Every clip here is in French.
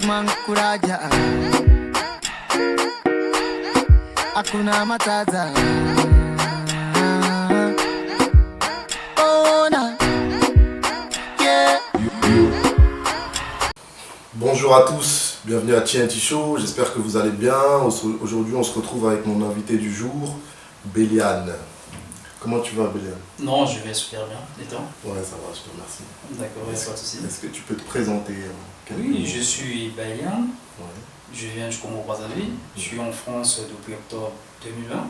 Batman kuraja, hakuna matata. Oh, na. Yeah. Bonjour à tous, bienvenue à TNT Show, j'espère que vous allez bien. Aujourd'hui on se retrouve avec mon invité du jour, Béliane. Comment tu vas, Béliane? Non, je vais super bien. Et toi? Ouais, ça va, je te remercie. D'accord, il n'y a pas de souci. Est-ce que tu peux te présenter quelques Oui, mots? je suis Béliane, Ouais, je viens du Congo-Brazzaville, je suis en France depuis octobre 2020 d'accord.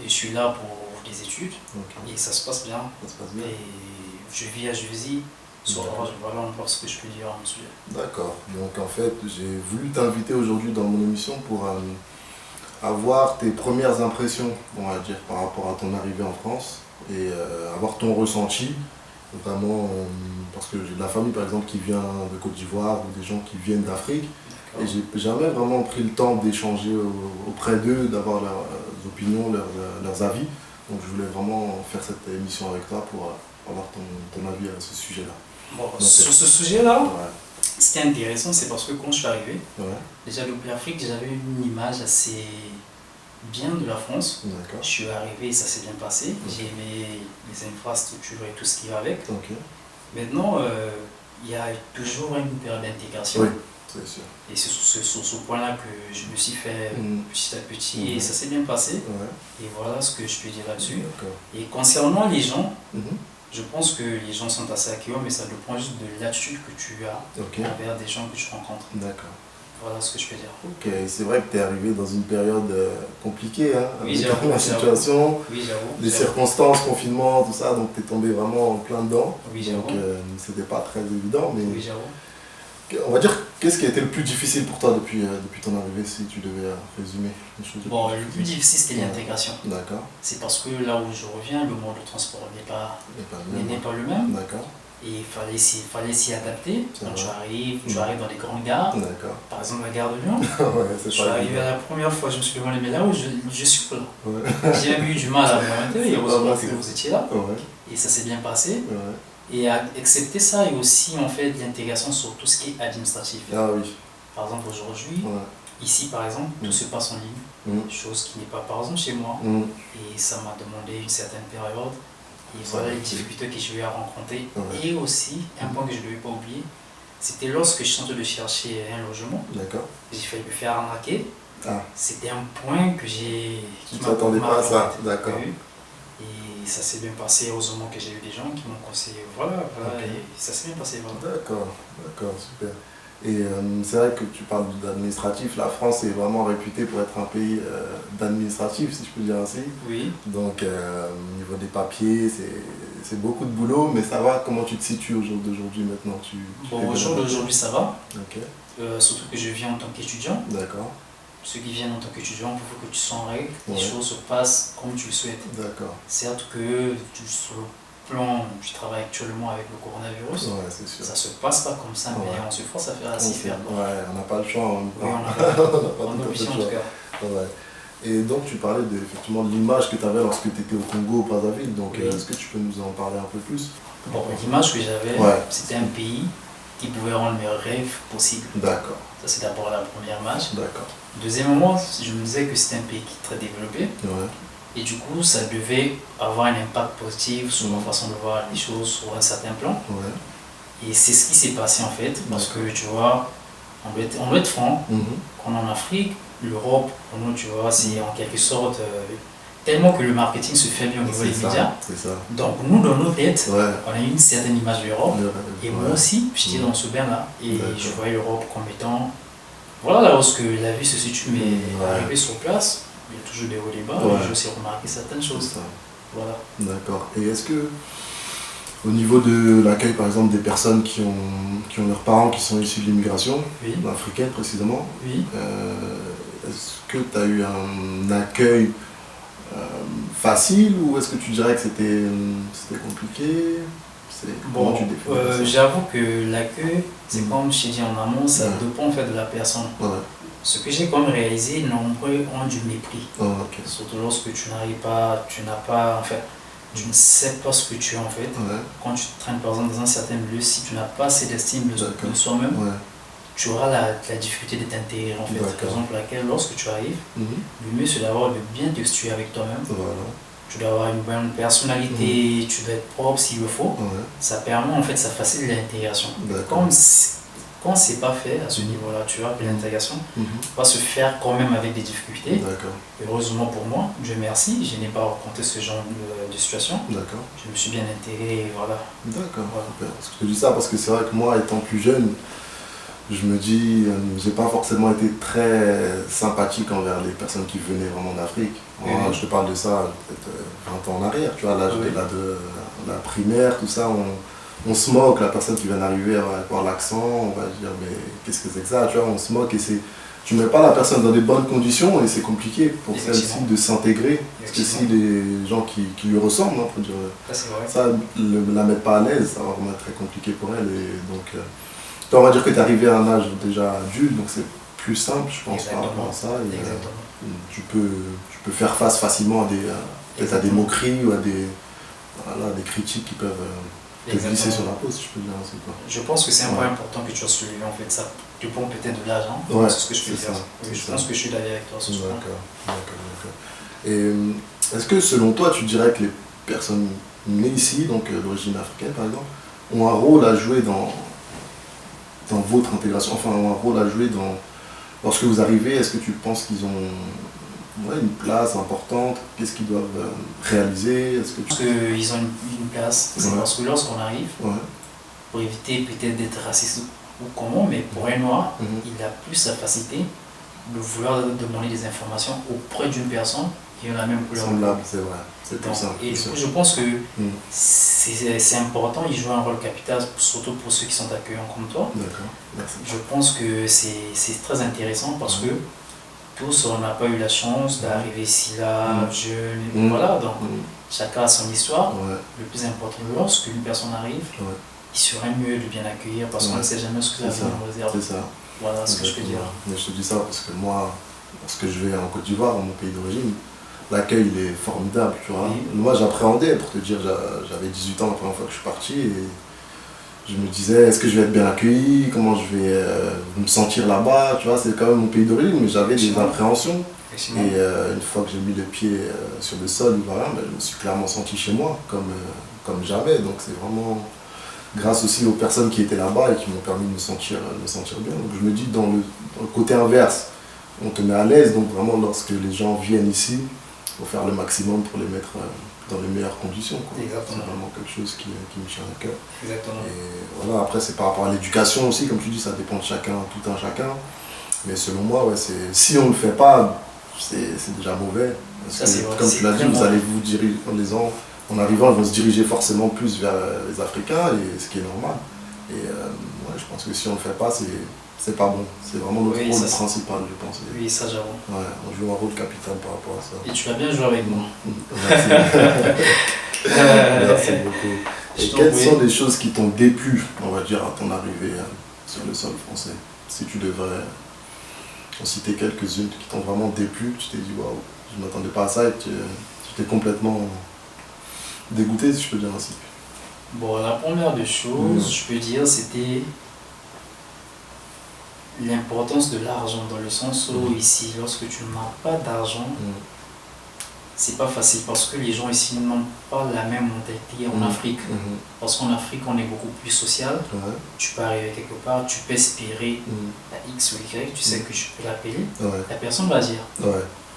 et je suis là pour des études Ok, et ça se passe bien. ça se passe bien. Et je vis à Juvisy, sur D'accord. voilà un peu ce que je peux dire à mon sujet. D'accord, donc en fait j'ai voulu t'inviter aujourd'hui dans mon émission pour avoir tes premières impressions, on va dire, par rapport à ton arrivée en France et avoir ton ressenti, vraiment, parce que j'ai de la famille par exemple qui vient de Côte d'Ivoire ou des gens qui viennent d'Afrique et D'accord. j'ai jamais vraiment pris le temps d'échanger auprès d'eux, d'avoir leurs opinions, leurs avis. Donc je voulais vraiment faire cette émission avec toi pour avoir ton avis à ce sujet-là. Bon, Ok. sur ce sujet-là, Ouais, ce qui est intéressant, c'est parce que quand je suis arrivé, ouais, déjà depuis l'Afrique, j'avais une image assez bien de la France. d'accord. Je suis arrivé, ça s'est bien passé. Ok. J'ai aimé les infrastructures et tout ce qui va avec. Ok, Maintenant, il y a toujours une période d'intégration. oui, c'est sûr. Et c'est sur ce point-là que je me suis fait Mhm. petit à petit Mhm. et ça s'est bien passé. Ouais, Et voilà ce que je peux dire là-dessus. d'accord. Et concernant les gens, Mhm. je pense que les gens sont assez accueillants, mais ça dépend juste de l'attitude que tu as Ok, envers des gens que tu rencontres. d'accord. Voilà ce que je peux dire. Ok, c'est vrai que tu es arrivé dans une période compliquée, hein, Oui, avec j'avoue, la situation, Oui, j'avoue. les j'avoue. circonstances, confinement, tout ça, donc tu es tombé vraiment en plein dedans. Oui, Donc j'avoue. c'était pas très évident, mais Oui, j'avoue. on va dire, qu'est-ce qui a été le plus difficile pour toi depuis ton arrivée, si tu devais résumer les choses les Bon, plus le plus difficile, c'était l'intégration. D'accord, C'est parce que là où je reviens, le mode de transport n'est pas n'est pas le même. D'accord, Et il fallait s'y adapter. C'est Quand vrai. tu arrives dans des grandes gares, d'accord. par exemple la gare de Lyon, Ouais, c'est je suis pas arrivé évident. la première fois, je me suis demandé, mais là où je suis là. Ouais, J'ai même eu du mal à m'orienter, et heureusement C'est que pas vous étiez là, ouais, et ça s'est bien passé. ouais. Et accepter ça, et aussi en fait l'intégration sur tout ce qui est administratif. Ah oui, Par exemple aujourd'hui, ouais. ici par exemple, tout Mm. se passe en ligne, Mhm. chose qui n'est pas par exemple chez moi. Mhm. Et ça m'a demandé une certaine période. Et Ça voilà va, les ok. difficultés que je vais rencontrer. Ouais. Et aussi, un point que je ne devais pas oublier, c'était lorsque je suis en train de chercher un logement, D'accord. j'ai failli me faire arnaquer. Ah, C'était un point que qui tu m'a t'attendais pas à ça, marqué. d'accord. Oui. Et ça s'est bien passé, heureusement que j'ai eu des gens qui m'ont conseillé. Voilà, Ok. et ça s'est bien passé. Voilà. D'accord, d'accord, super. Et c'est vrai que tu parles d'administratif, la France est vraiment réputée pour être un pays d'administratif, si je peux dire ainsi. Oui. Donc au niveau des papiers, c'est beaucoup de boulot, mais ça va, comment tu te situes au jour d'aujourd'hui maintenant tu Bon, fais au bien jour la- d'aujourd'hui, ça va. Ok, Surtout que je viens en tant qu'étudiant. d'accord, Ceux qui viennent en tant qu'étudiant, il faut que tu sois en règle, Ouais. les choses se passent comme tu le souhaites. d'accord. Certes que sur le plan du travail actuellement avec le coronavirus, Ouais, c'est sûr. ça se passe pas comme ça, mais Ouais. on se force à faire On s'y sait- faire. ouais, on n'a pas le choix en même Oui, temps. on a pas On n'a pas on est tout à fait obligé le en choix. tout cas. Ouais. Et donc tu parlais effectivement de l'image que tu avais lorsque tu étais au Congo, au Brazzaville, donc Oui. est-ce que tu peux nous en parler un peu plus? Bon, l'image que j'avais, Ouais. c'était un pays qui pouvait rendre mes rêves possibles. D'accord, Ça, c'est d'abord la première image. d'accord. Deuxièmement, je me disais que c'était un pays qui est très développé Ouais, et du coup, ça devait avoir un impact positif sur ma Mhm. façon de voir les choses sur un certain plan. ouais. Et c'est ce qui s'est passé en fait, parce que tu vois, on doit être franc. Mhm. Quand on est en Afrique, l'Europe, pour nous, tu vois, c'est en quelque sorte tellement que le marketing se fait bien au niveau des C'est médias. ça, c'est ça. Donc, nous, dans nos têtes, Ouais. on a une certaine image de l'Europe. Et moi Ouais. aussi, j'étais dans ce bain-là. Et D'accord. je voyais l'Europe comme étant. Voilà là où ce que la vie se situe, mais Ouais. arrivé sur place, il y a toujours des hauts et des bas. Ouais. Et j'ai aussi remarqué certaines C'est choses. ça. Voilà. D'accord. Et est-ce que, au niveau de l'accueil, par exemple, des personnes qui ont leurs parents qui sont issus de l'immigration, Oui, africaine précisément, oui. est-ce que tu as eu un accueil facile ou est-ce que tu dirais que c'était compliqué? Comment Bon, tu définis ça? j'avoue que l'accueil, c'est Mhm. comme je t'ai dit en amont, ça Ouais. dépend en fait de la personne. Ouais. Ce que j'ai comme réalisé, nombreux ont du mépris. Oh, ok. Surtout lorsque tu n'arrives pas, tu n'as pas, en fait, tu ne sais pas ce que tu es en fait. Ouais. Quand tu te traînes par exemple dans un certain milieu, si tu n'as pas assez d'estime D'accord. de soi-même, Ouais. tu auras la difficulté de t'intégrer en fait. D'accord. Raison pour laquelle lorsque tu arrives, Mhm. le mieux c'est d'avoir de bien t'extuer avec toi-même. Voilà. Tu dois avoir une bonne personnalité, tu dois être propre s'il le faut. Ouais. Ça permet en fait, ça facilite l'intégration. D'accord. Quand c'est pas fait à ce niveau-là, tu vois, que l'intégration Mhm. va se faire quand même avec des difficultés. D'accord. Heureusement pour moi, Dieu merci, je n'ai pas rencontré ce genre de situation. D'accord. Je me suis bien intégré et voilà. D'accord. Voilà. Super. Parce que je te dis ça parce que c'est vrai que moi, étant plus jeune, je me dis, j'ai pas forcément été très sympathique envers les personnes qui venaient vraiment d'Afrique. Moi, Mhm. je te parle de ça peut-être 20 ans en arrière, tu vois, là Oui. j'étais là de la primaire, tout ça, on se moque, la personne qui vient d'arriver va avoir l'accent, on va dire mais qu'est-ce que c'est que ça, tu vois, on se moque et c'est... Tu mets pas la personne dans des bonnes conditions et c'est compliqué pour celle-ci Effectivement. de s'intégrer. Parce que si les gens qui lui ressemblent, hein, faut dire, Ça c'est vrai. ça, la mettre pas à l'aise, ça va vraiment être très compliqué pour elle. Et donc, on va dire que tu es arrivé à un âge déjà adulte, donc c'est plus simple, je pense, par rapport à ça. Et, Exactement. tu peux faire face facilement à peut-être à des moqueries ou à des critiques qui peuvent te glisser sur la peau, si je peux dire ainsi. Quoi. Je pense que c'est un Ouais. point important que tu as soulevé en fait, ça dépend peut-être de l'âge, hein. Ouais, C'est ce que je peux c'est dire. ça, Oui, c'est je ça. pense que je suis d'accord avec toi sur ce point. D'accord. Et est-ce que selon toi, tu dirais que les personnes nées ici, donc d'origine africaine par exemple, ont un rôle à jouer dans votre intégration, enfin ont un rôle à jouer lorsque vous arrivez, est-ce que tu penses qu'ils ont une place importante? Qu'est-ce qu'ils doivent réaliser? Est-ce que Je pense qu'ils ont une place, c'est Ouais. parce que lorsqu'on arrive, Ouais. pour éviter peut-être d'être raciste ou comment, mais pour un noir, Mhm. il a plus la facilité de vouloir demander des informations auprès d'une personne qui a la même couleur. Semblable, c'est vrai. C'est plus Donc, simple. et du c'est coup, sûr. je pense que Mhm. c'est important, ils jouent un rôle capital, surtout pour ceux qui sont accueillants comme toi. D'accord, merci. Je pense que c'est très intéressant parce que tous, on n'a pas eu la chance d'arriver ici là, jeune, et Mhm. voilà, donc Mhm. chacun a son histoire. Ouais, Le plus important, lorsque une personne arrive, ouais, il serait mieux de bien accueillir parce qu'on Ouais. ne sait jamais ce que ça C'est ça, nous réserve. c'est ça. Voilà ce que je peux dire. Mais je te dis ça parce que moi, lorsque je vais en Côte d'Ivoire, mon pays d'origine, l'accueil il est formidable, tu vois. Oui. Moi j'appréhendais, pour te dire, j'avais 18 ans la première fois que je suis parti et je me disais, est-ce que je vais être bien accueilli, comment je vais me sentir là-bas, tu vois, c'est quand même mon pays d'origine, mais j'avais des Effectivement. appréhensions. Effectivement. Et une fois que j'ai mis les pieds sur le sol, voilà, ben, je me suis clairement senti chez moi, comme jamais. Donc c'est vraiment grâce aussi aux personnes qui étaient là-bas et qui m'ont permis de me sentir bien. Donc je me dis, dans le côté inverse, on te met à l'aise, donc vraiment lorsque les gens viennent ici, il faut faire le maximum pour les mettre dans les meilleures conditions. Quoi. Exactement. C'est vraiment quelque chose qui me tient à cœur. Exactement. Et voilà, après c'est par rapport à l'éducation aussi, comme tu dis, ça dépend de chacun, tout un chacun. Mais selon moi, ouais, si on ne le fait pas, c'est déjà mauvais. Parce Ça, que, c'est vrai, comme c'est tu l'as dit, très vous mauvais. allez vous diriger, en arrivant, ils vont se diriger forcément plus vers les Africains, et ce qui est normal. Et ouais, je pense que si on ne le fait pas, c'est pas bon. C'est vraiment notre Oui, rôle ça, c'est- principal, je pense. Et, Oui, ça j'avoue. ouais, on joue un rôle capital par rapport à ça. Et tu as bien joué avec moi. Merci. Merci beaucoup. Je Et t'en quelles prie. sont les choses qui t'ont déplu, on va dire, à ton arrivée sur le sol français? Si tu devrais en citer quelques-unes qui t'ont vraiment déplu, tu t'es dit waouh, je ne m'attendais pas à ça et tu t'es complètement dégoûté, si je peux dire ainsi. Bon, la première des choses, je peux dire, c'était l'importance de l'argent, dans le sens où ici, lorsque tu n'as pas d'argent, c'est pas facile parce que les gens ici n'ont pas la même mentalité en Afrique. Parce qu'en Afrique, on est beaucoup plus social. Ouais. Tu peux arriver quelque part, tu peux espérer Mhm. la X ou Y, tu sais que tu peux l'appeler. Ouais. La personne va dire. Ouais.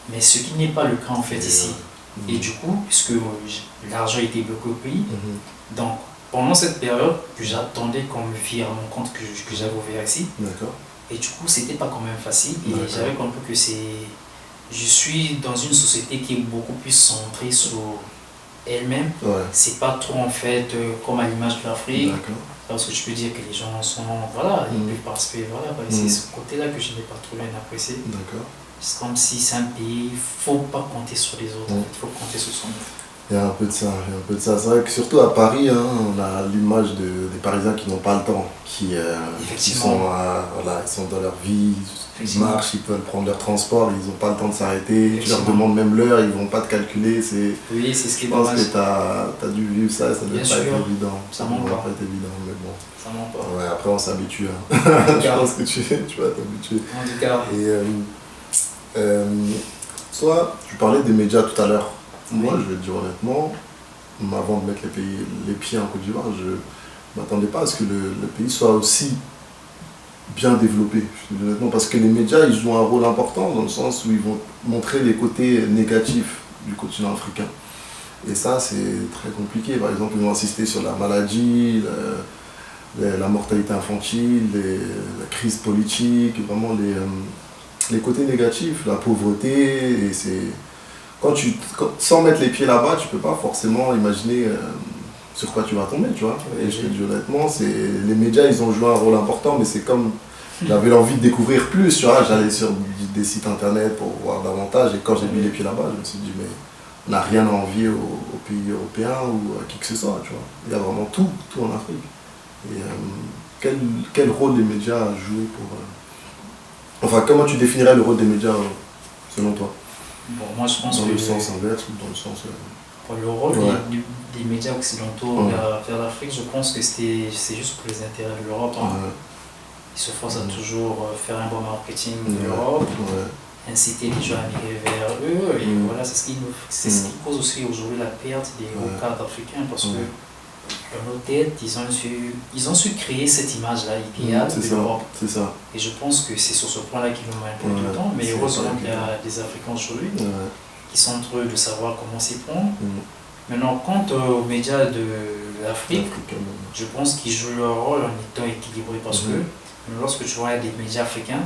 Mais ce qui n'est pas le cas en fait ici. Mhm. Et du coup, puisque l'argent était bloqué au pays, Mhm. donc pendant cette période que j'attendais qu'on me vire mon compte que j'avais ouvert ici, D'accord. et du coup, c'était pas quand même facile. Et D'accord. j'avais compris que je suis dans une société qui est beaucoup plus centrée sur elle-même. Ouais. C'est pas trop en fait comme à l'image de l'Afrique, D'accord. parce que je peux dire que les gens sont, voilà, ils Mhm. peuvent participer, voilà, Mhm. c'est ce côté-là que je n'ai pas trop bien apprécié. D'accord. C'est comme si c'est un pays, il faut pas compter sur les autres, en Mhm. fait, il faut compter sur son. Il y a un peu de ça, il y a un peu de ça. C'est vrai que surtout à Paris, hein, on a l'image des Parisiens qui n'ont pas le temps, qui sont, voilà, ils sont dans leur vie, ils marchent, ils peuvent prendre leur transport, ils n'ont pas le temps de s'arrêter. Tu leur demandes même l'heure, ils ne vont pas te calculer. Oui, c'est ce qui est Je pense dommage. que tu as dû vivre ça, ça ne doit Bien pas sûr. être évident. Ça manque doit pas. pas être évident, mais bon. Ça manque pas. Ouais, après on s'habitue. Hein. En tout Je cas, pense que tu vas t'habituer. en tout cas, Et toi, tu parlais des médias tout à l'heure. Moi, je vais te dire honnêtement, avant de mettre les pieds en Côte d'Ivoire, je ne m'attendais pas à ce que le pays soit aussi bien développé. Je te dis honnêtement, parce que les médias, ils jouent un rôle important dans le sens où ils vont montrer les côtés négatifs du continent africain. Et ça, c'est très compliqué. Par exemple, ils vont insister sur la maladie, la mortalité infantile, la crise politique, vraiment les côtés négatifs, la pauvreté. Et c'est sans mettre les pieds là-bas, tu peux pas forcément imaginer sur quoi tu vas tomber, tu vois. Et je te dis honnêtement, les médias, ils ont joué un rôle important, mais c'est comme j'avais l'envie de découvrir plus, tu vois. J'allais sur des sites internet pour voir davantage, et quand j'ai mis les pieds là-bas, je me suis dit, mais on n'a rien à envier aux pays européens ou à qui que ce soit, tu vois. Il y a vraiment tout en Afrique. Et quel rôle les médias ont joué pour... Enfin, comment tu définirais le rôle des médias selon toi? bon, moi je pense Dans que le sens inverse ou dans le sens... pour le rôle Ouais. des médias occidentaux Ouais. vers l'Afrique, je pense que c'est juste pour les intérêts de l'Europe. Hein. Ouais. Ils se forcent à toujours faire un bon marketing de Ouais. l'Europe, Ouais. inciter les gens à migrer vers eux. Et voilà, c'est ce qui cause aussi aujourd'hui la perte des hauts cadres africains parce que dans nos têtes, ils ont su créer cette image-là idéale de l'Europe. C'est ça. Et je pense que c'est sur ce point-là qu'ils nous manipulent tout le temps. Mais heureusement qu'il y a des Africains aujourd'hui qui sont en train de savoir comment s'y prendre. Maintenant, quant aux médias de l'Afrique, je pense qu'ils jouent leur rôle en étant équilibrés parce que lorsque tu vois des médias africains,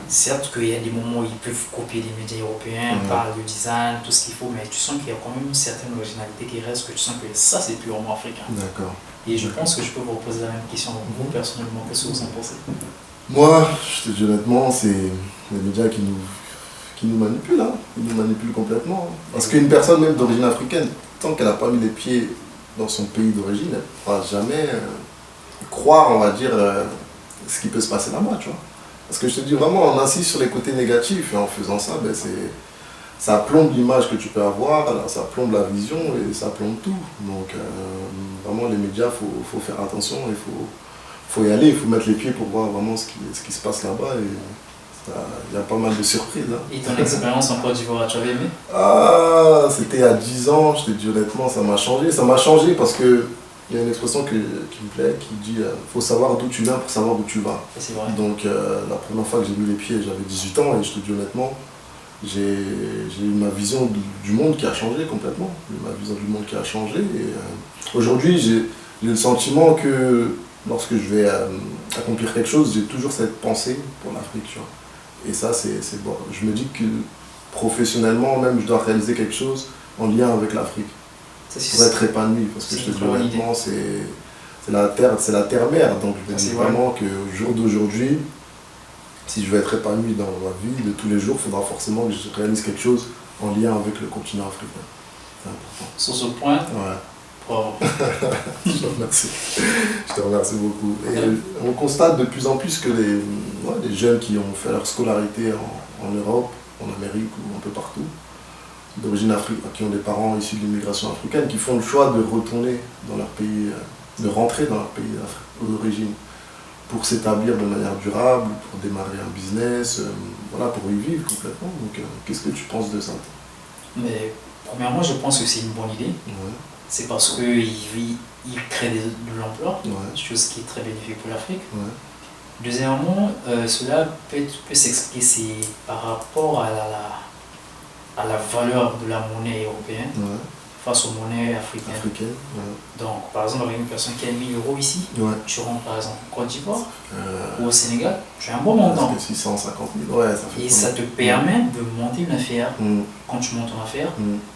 certes qu'il y a des moments où ils peuvent copier des médias européens par le design, tout ce qu'il faut, mais tu sens qu'il y a quand même une certaine originalité qui reste, que tu sens que ça c'est purement africain. D'accord. Et je pense que je peux vous poser la même question. Vous personnellement, qu'est-ce que vous en pensez? Moi, je te dis honnêtement, c'est les médias qui nous manipulent, hein. Ils nous manipulent complètement. Hein. Parce qu'une personne même d'origine africaine, tant qu'elle n'a pas mis les pieds dans son pays d'origine, elle ne pourra jamais croire, on va dire, ce qui peut se passer là-bas, tu vois. Parce que je te dis vraiment, on insiste sur les côtés négatifs et en faisant ça, ben ça plombe l'image que tu peux avoir, ça plombe la vision et ça plombe tout. Donc vraiment les médias, faut faire attention, il faut y aller, il faut mettre les pieds pour voir vraiment ce qui se passe là-bas. Il y a pas mal de surprises. Hein. Et ton expérience en Côte d'Ivoire, tu avais aimé? Ah, c'était à 10 ans, je te dis honnêtement, ça m'a changé. Ça m'a changé parce que il y a une expression qui me plaît, qui dit faut savoir d'où tu viens pour savoir où tu vas. C'est vrai. Donc la première fois que j'ai mis les pieds, j'avais 18 ans et je te dis honnêtement, j'ai eu ma vision du monde qui a changé complètement. Ma vision du monde qui a changé. Et aujourd'hui, j'ai le sentiment que lorsque je vais accomplir quelque chose, j'ai toujours cette pensée pour l'Afrique, tu vois. Et ça, c'est bon. Je me dis que professionnellement, même, je dois réaliser quelque chose en lien avec l'Afrique. Pour être épanoui, parce que je te dis honnêtement, c'est la terre-mère. Donc je me dis vraiment qu'au jour d'aujourd'hui, si je veux être épanoui dans ma vie de tous les jours, il faudra forcément que je réalise quelque chose en lien avec le continent africain. C'est important. Sur ce point, bravo. Je te remercie. Je te remercie beaucoup. Et on constate de plus en plus que les jeunes qui ont fait leur scolarité en Europe, en Amérique ou un peu partout, d'origine africaine, qui ont des parents issus de l'immigration africaine, qui font le choix de retourner dans leur pays, de rentrer dans leur pays d'origine pour s'établir de manière durable, pour démarrer un business, voilà, pour y vivre complètement. Donc, qu'est-ce que tu penses de ça? Mais premièrement, je pense que c'est une bonne idée. C'est parce qu'ils créent de l'emploi, chose qui est très bénéfique pour l'Afrique. Deuxièmement, cela peut s'expliquer par rapport à la valeur de la monnaie européenne face aux monnaies africaines. Donc, par exemple, avec une personne qui a 1000 € ici, tu rentres par exemple en Côte d'Ivoire ou au Sénégal, tu as un bon montant. 650 000, ça fait. Et ça te permet de monter une affaire. Quand tu montes une affaire,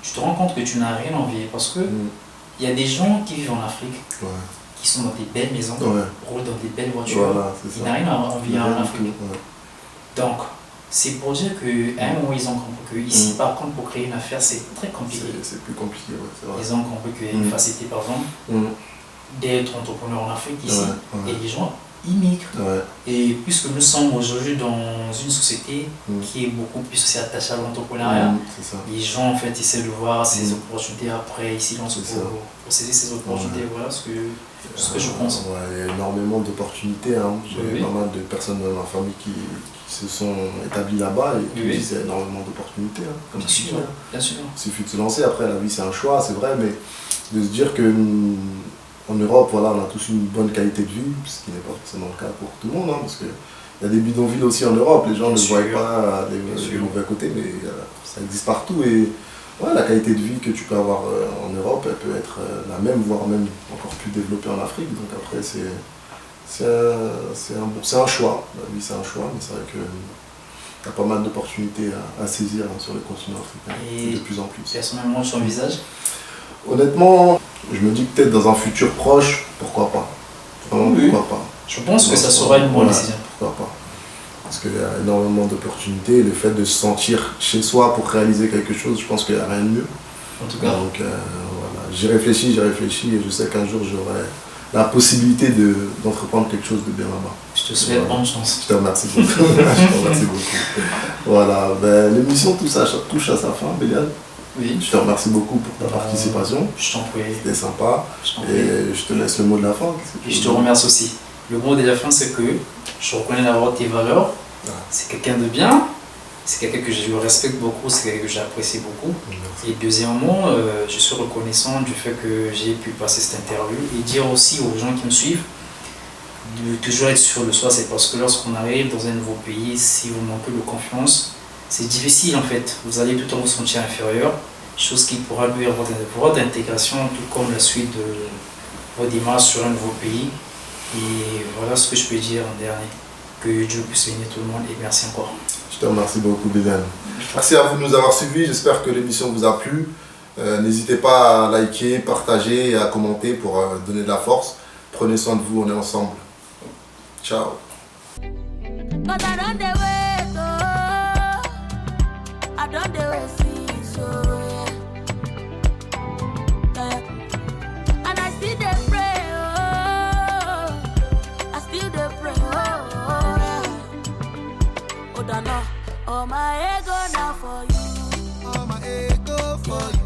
tu te rends compte que tu n'as rien envié parce que il y a des gens qui vivent en Afrique, qui sont dans des belles maisons, roulent dans des belles voitures, ils n'ont rien à envier en Afrique. Donc, C'est pour dire qu'à un moment, ils ont compris que ici, par contre, pour créer une affaire, c'est très compliqué. C'est plus compliqué, ouais, c'est vrai. Ils ont compris qu'il y a une facilité, par exemple, d'être entrepreneur en Afrique ici, et les gens immigrent. Et puisque nous sommes aujourd'hui dans une société qui est beaucoup plus aussi attachée à l'entrepreneuriat, les gens en fait essaient de voir ces opportunités après, ici, pour saisir ces opportunités. Voilà ce que je pense. Il y a énormément d'opportunités. Hein. J'ai pas mal de personnes dans ma famille qui se sont établies là-bas et qui disent qu'il y a énormément d'opportunités. Hein, comme bien sûr, bien sûr. Il suffit de se lancer. Après, la vie, c'est un choix, c'est vrai, mais de se dire que en Europe, voilà, on a tous une bonne qualité de vie, ce qui n'est pas forcément le cas pour tout le monde, hein, parce qu'il y a des bidonvilles aussi en Europe, les gens ne voient pas les mauvais côtés, mais ça existe partout. Et la qualité de vie que tu peux avoir en Europe, elle peut être la même, voire même encore plus développée en Afrique. Donc après, c'est un choix. La vie, c'est un choix, mais c'est vrai qu'il y a pas mal d'opportunités à saisir hein, sur le continent africain, et de plus en plus. Personnellement, sur le visage honnêtement, je me dis peut-être dans un futur proche, pourquoi pas. Pourquoi pas. Je pense que ça sera une bonne décision. Pourquoi pas. Parce qu'il y a énormément d'opportunités. Le fait de se sentir chez soi pour réaliser quelque chose, je pense qu'il n'y a rien de mieux. En tout cas. Donc voilà, j'y réfléchis et je sais qu'un jour j'aurai la possibilité d'entreprendre quelque chose de bien là-bas. Je te souhaite bonne chance. Je te remercie beaucoup. Je te remercie beaucoup. Voilà, l'émission touche à sa fin, Béliane. Oui. Je te remercie beaucoup pour ta participation. Je t'en prie. C'était sympa. Et je te laisse le mot de la fin. Et je te remercie aussi. Le mot de la fin, c'est que je reconnais d'abord tes valeurs. C'est quelqu'un de bien. C'est quelqu'un que je respecte beaucoup. C'est quelqu'un que j'apprécie beaucoup. Merci. Et deuxièmement, je suis reconnaissant du fait que j'ai pu passer cette interview et dire aussi aux gens qui me suivent de toujours être sûr de soi. C'est parce que lorsqu'on arrive dans un nouveau pays, si vous manquez de confiance, c'est difficile en fait, vous allez tout le temps vous sentir inférieur, chose qui pourra nuire à votre intégration, tout comme la suite de vos démarches sur un nouveau pays. Et voilà ce que je peux dire en dernier. Que Dieu puisse bénir tout le monde et merci encore. Je te remercie beaucoup, Béliane. Merci à vous de nous avoir suivis, j'espère que l'émission vous a plu. N'hésitez pas à liker, partager et à commenter pour donner de la force. Prenez soin de vous, on est ensemble. Ciao. I don't do it, see, so and I still dey pray, I still dey pray, oh, don't know, oh my ego now for you, oh my ego for you.